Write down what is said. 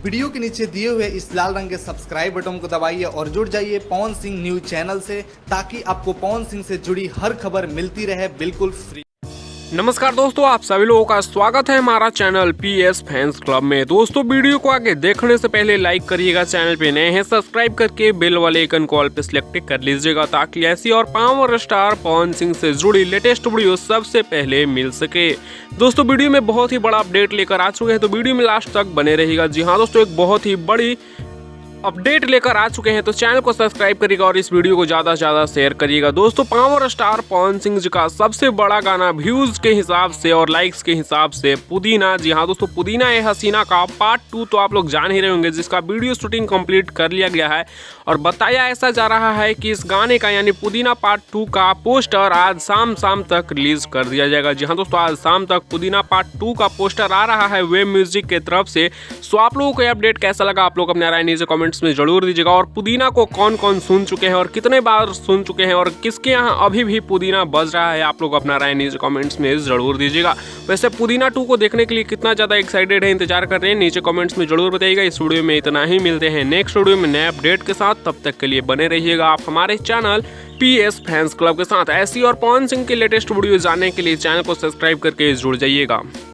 Video के नीचे दिए हुए इस लाल रंग के सब्सक्राइब बटन को दबाइए और जुड़ जाइए पवन सिंह न्यूज चैनल से, ताकि आपको पवन सिंह से जुड़ी हर खबर मिलती रहे बिल्कुल फ्री। नमस्कार दोस्तों, आप सभी लोगों का स्वागत है हमारा चैनल पीएस फैंस क्लब में। दोस्तों, वीडियो को आगे देखने से पहले लाइक करिएगा, चैनल पे नए हैं सब्सक्राइब करके बेल वाले आइकन को ऑल पे सिलेक्ट कर लीजिएगा, ताकि ऐसी और पावर स्टार पवन सिंह से जुड़ी लेटेस्ट वीडियो सबसे पहले मिल सके। दोस्तों, वीडियो में बहुत ही बड़ा अपडेट लेकर आ चुके हैं, तो वीडियो में लास्ट तक बने रहिएगा। जी हाँ दोस्तों, एक बहुत ही बड़ी अपडेट लेकर आ चुके हैं, तो चैनल को सब्सक्राइब करिएगा और इस वीडियो को ज़्यादा से ज़्यादा शेयर करिएगा। दोस्तों, पावर स्टार पवन सिंह जी का सबसे बड़ा गाना व्यूज़ के हिसाब से और लाइक्स के हिसाब से पुदीना, जी हाँ दोस्तों, पुदीना ए हसीना का पार्ट 2 तो आप लोग जान ही रहे होंगे, जिसका वीडियो शूटिंग कंप्लीट कर लिया गया है और बताया ऐसा जा रहा है कि इस गाने का यानी पुदीना पार्ट 2 का पोस्टर आज शाम तक रिलीज कर दिया जाएगा। जी हाँ दोस्तों, आज शाम तक पुदीना पार्ट 2 का पोस्टर आ रहा है वेब म्यूजिक की तरफ से। सो आप लोगों को ये अपडेट कैसा लगा, आप लोग अपने राय नीचे कमेंट्स में जरूर दीजिएगा। और पुदीना को कौन कौन सुन चुके हैं और कितने बार सुन चुके हैं और किसके यहाँ अभी भी पुदीना बज रहा है, आप लोग अपना राय नीचे कमेंट्स में जरूर दीजिएगा। वैसे पुदीना 2 को देखने के लिए कितना ज़्यादा एक्साइटेड है, इंतजार कर रहे हैं, नीचे कमेंट्स में जरूर बताइएगा। इस वीडियो में इतना ही, मिलते हैं नेक्स्ट वीडियो में नए अपडेट के साथ। तब तक के लिए बने रहिएगा आप हमारे चैनल पीएस फैंस क्लब के साथ। ऐसी और पवन सिंह की लेटेस्ट वीडियो जानने के लिए चैनल को सब्सक्राइब करके जुड़ जाइएगा।